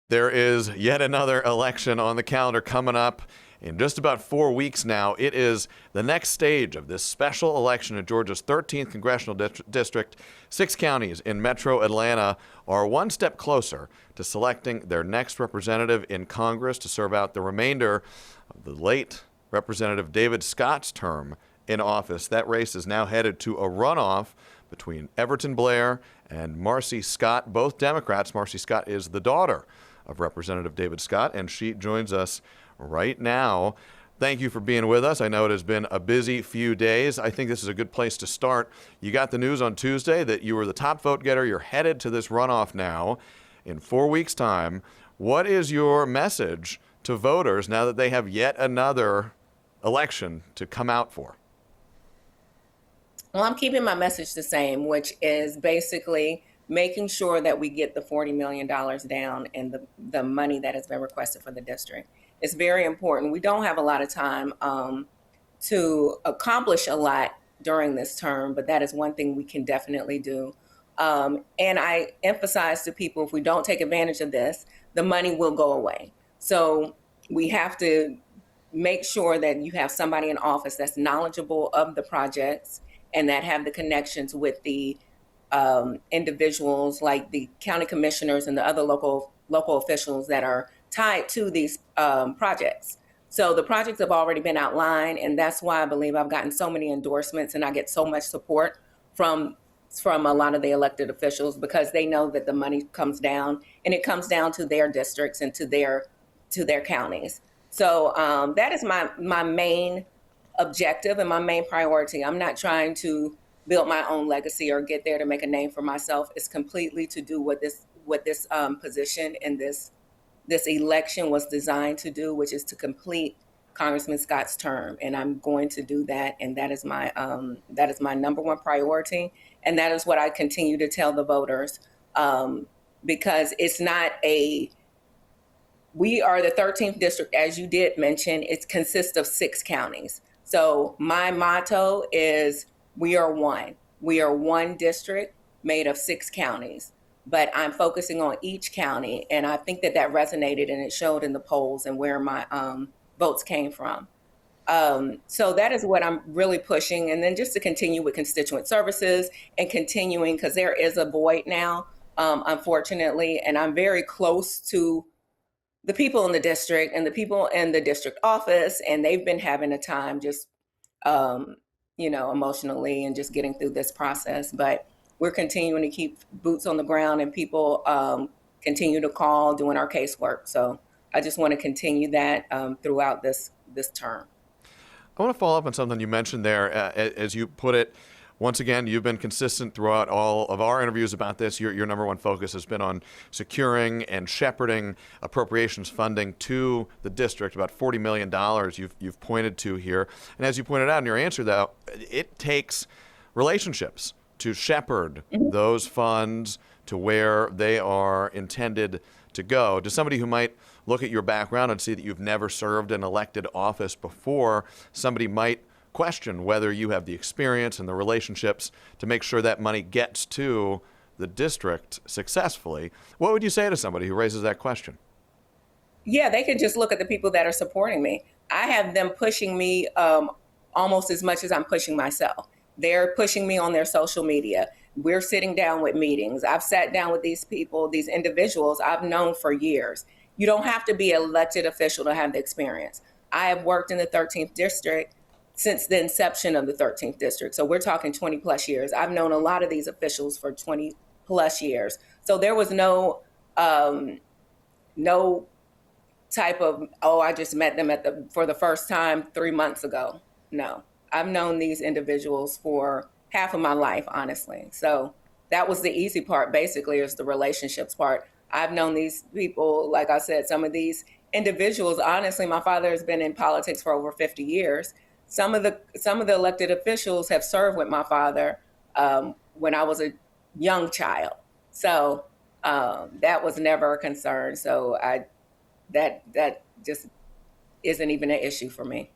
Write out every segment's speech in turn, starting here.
There is yet another election on the calendar coming up in just about 4 weeks now. It is the next stage of this special election in Georgia's 13th Congressional District. 6 counties in metro Atlanta are one step closer to selecting their next representative in Congress to serve out the remainder of the late Representative David Scott's term in office. That race is now headed to a runoff between Everton Blair and Marcye Scott, both Democrats. Marcye Scott is the daughter of Representative David Scott, and she joins us right now. Thank you for being with us. I know it has been a busy few days. I think this is a good place to start. You got the news on Tuesday that you were the top vote getter. You're headed to this runoff now in 4 weeks' time. What is your message to voters now that they have yet another election to come out for? Well, I'm keeping my message the same, which is basically making sure that we get the $40 million down and the money that has been requested for the district. It's very important. We don't have a lot of time to accomplish a lot during this term, but that is one thing we can definitely do. And I emphasize to people, if we don't take advantage of this, the money will go away. So we have to make sure that you have somebody in office that's knowledgeable of the projects and that have the connections with the individuals like the county commissioners and the other local officials that are tied to these projects. So the projects have already been outlined, and that's why I believe I've gotten so many endorsements and I get so much support from a lot of the elected officials, because they know that the money comes down and it comes down to their districts and to their counties. So that is my main objective and my main priority. I'm not trying to build my own legacy or get there to make a name for myself. It's completely to do what this position and this election was designed to do, which is to complete Congressman Scott's term. And I'm going to do that. And that is my number one priority. And that is what I continue to tell the voters, because it's not we are the 13th district, as you did mention. It consists of 6 counties. So my motto is, we are one. We are one district made of 6 counties, but I'm focusing on each county. And I think that resonated, and it showed in the polls and where my votes came from. So that is what I'm really pushing. And then just to continue with constituent services and continuing, because there is a void now, unfortunately, and I'm very close to the people in the district and the people in the district office, and they've been having a time just emotionally and just getting through this process. But we're continuing to keep boots on the ground, and people continue to call, doing our casework. So I just want to continue that throughout this term. I want to follow up on something you mentioned there. As you put it, once again, you've been consistent throughout all of our interviews about this. Your number one focus has been on securing and shepherding appropriations funding to the district, about $40 million you've pointed to here. And as you pointed out in your answer, though, it takes relationships to shepherd those funds to where they are intended to go. To somebody who might look at your background and see that you've never served an elected office before, somebody might question whether you have the experience and the relationships to make sure that money gets to the district successfully. What would you say to somebody who raises that question? Yeah, they could just look at the people that are supporting me. I have them pushing me almost as much as I'm pushing myself. They're pushing me on their social media. We're sitting down with meetings. I've sat down with these people, these individuals I've known for years. You don't have to be an elected official to have the experience. I have worked in the 13th district since the inception of the 13th district. So we're talking 20 plus years. I've known a lot of these officials for 20 plus years. So there was no type of, I just met them for the first time 3 months ago. No, I've known these individuals for half of my life, honestly. So that was the easy part, basically, is the relationships part. I've known these people, like I said, some of these individuals, honestly, my father has been in politics for over 50 years. Some of the elected officials have served with my father when I was a young child. So that was never a concern. So that just isn't even an issue for me.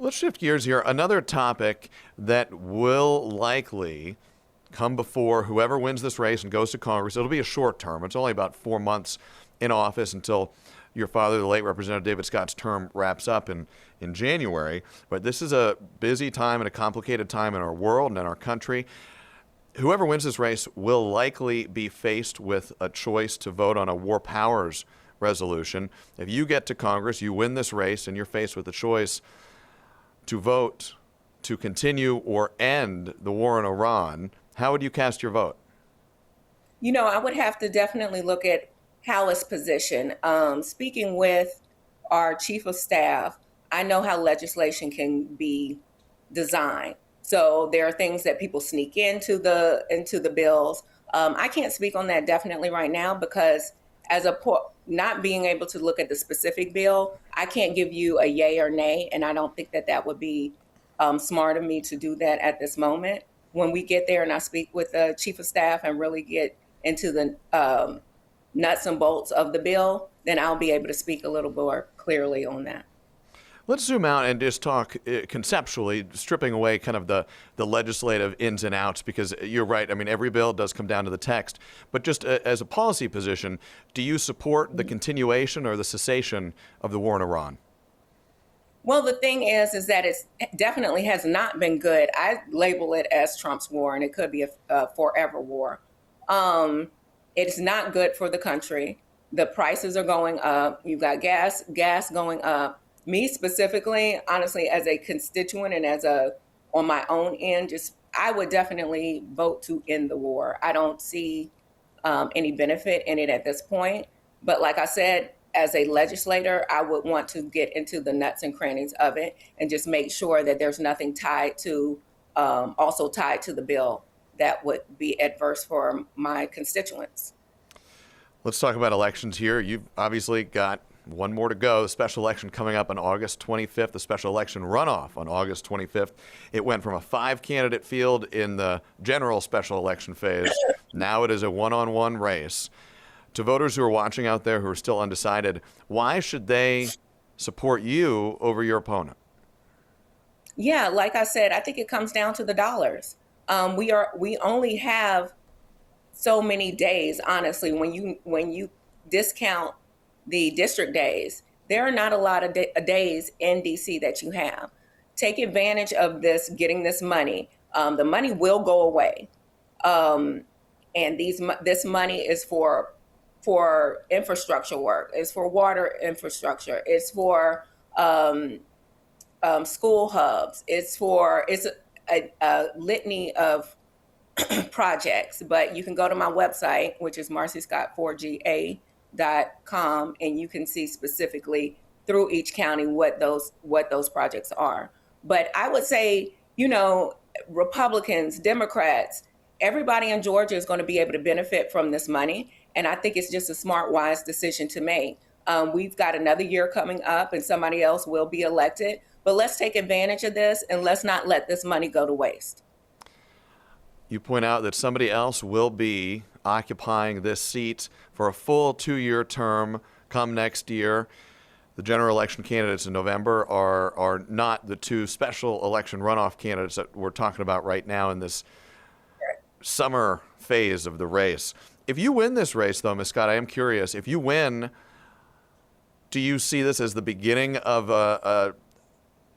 Let's shift gears here. Another topic that will likely come before whoever wins this race and goes to Congress. It'll be a short term. It's only about 4 months in office until your father, the late Representative David Scott's term, wraps up in January. But this is a busy time and a complicated time in our world and in our country. Whoever wins this race will likely be faced with a choice to vote on a war powers resolution. If you get to Congress, you win this race, and you're faced with a choice to vote to continue or end the war in Iran, how would you cast your vote? I would have to definitely look at how it's positioned. Speaking with our chief of staff, I know how legislation can be designed. So there are things that people sneak into the bills. I can't speak on that definitely right now because not being able to look at the specific bill, I can't give you a yay or nay, and I don't think that would be smart of me to do that at this moment. When we get there and I speak with the chief of staff and really get into the nuts and bolts of the bill, then I'll be able to speak a little more clearly on that. Let's zoom out and just talk conceptually, stripping away kind of the legislative ins and outs, because you're right. I mean, every bill does come down to the text. But just as a policy position, do you support the continuation or the cessation of the war in Iran? Well, the thing is that it definitely has not been good. I label it as Trump's war, and it could be a forever war. It's not good for the country. The prices are going up. You've got gas going up. Me specifically, honestly, as a constituent and on my own end, I would definitely vote to end the war. I don't see any benefit in it at this point. But like I said, as a legislator, I would want to get into the nuts and crannies of it and just make sure that there's nothing also tied to the bill that would be adverse for my constituents. Let's talk about elections here. You've obviously got one more to go. The special election coming up on August 25th, the special election runoff on August 25th. It went from a 5-candidate field in the general special election phase. Now it is a one-on-one race. To voters who are watching out there who are still undecided, why should they support you over your opponent? Yeah, like I said, I think it comes down to the dollars. We only have so many days, honestly. When you discount the district days, there are not a lot of days in DC that you have. Take advantage of getting this money. The money will go away, and this money is for infrastructure work. It's for water infrastructure. It's for school hubs. It's a litany of projects. But you can go to my website, which is marcyescott4ga.com, and you can see specifically through each county what those projects are. But I would say, Republicans, Democrats, everybody in Georgia is going to be able to benefit from this money. And I think it's just a smart, wise decision to make. We've got another year coming up and somebody else will be elected. But let's take advantage of this and let's not let this money go to waste. You point out that somebody else will be occupying this seat for a full 2-year term come next year. The general election candidates in November are not the two special election runoff candidates that we're talking about right now in this summer phase of the race. If you win this race, though, Ms. Scott, I am curious. If you win, do you see this as the beginning of a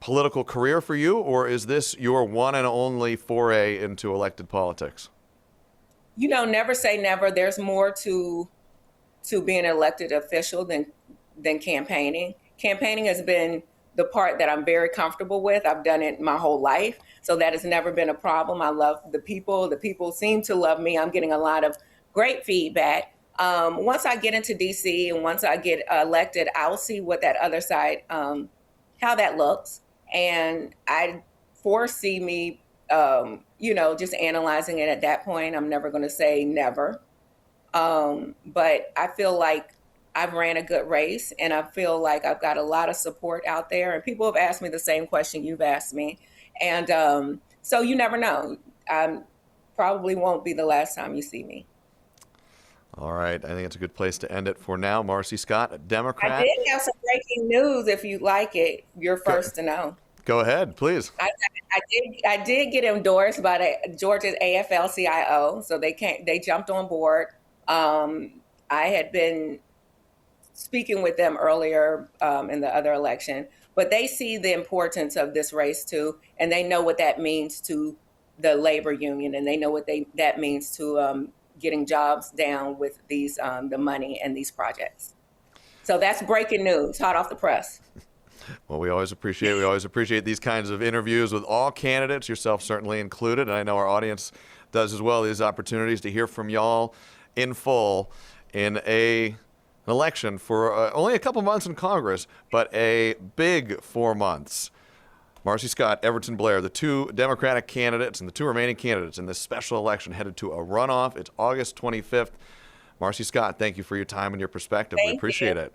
political career for you, or is this your one and only foray into elected politics? Never say never. There's more to being an elected official than campaigning. Campaigning has been the part that I'm very comfortable with. I've done it my whole life, so that has never been a problem. I love the people. The people seem to love me. I'm getting a lot of great feedback. Once I get into DC and once I get elected, I'll see what that other side, how that looks. And I foresee me, just analyzing it at that point. I'm never going to say never. But I feel like I've ran a good race and I feel like I've got a lot of support out there. And people have asked me the same question you've asked me. And so you never know. Probably won't be the last time you see me. All right. I think it's a good place to end it for now. Marcye Scott, a Democrat. I did have some breaking news if you'd like it. You're first to know. Go ahead, please. I did get endorsed by Georgia's AFL-CIO, so they jumped on board. I had been speaking with them earlier in the other election, but they see the importance of this race too, and they know what that means to the labor union, and they know what that means to getting jobs down with these the money and these projects. So that's breaking news, hot off the press. Well, we always appreciate these kinds of interviews with all candidates, yourself certainly included, and I know our audience does as well. These opportunities to hear from y'all in full in an election for only a couple months in Congress, but a big 4 months. Marcye Scott, Everton Blair, the two Democratic candidates and the two remaining candidates in this special election headed to a runoff. It's August 25th. Marcye Scott, thank you for your time and your perspective. We appreciate it.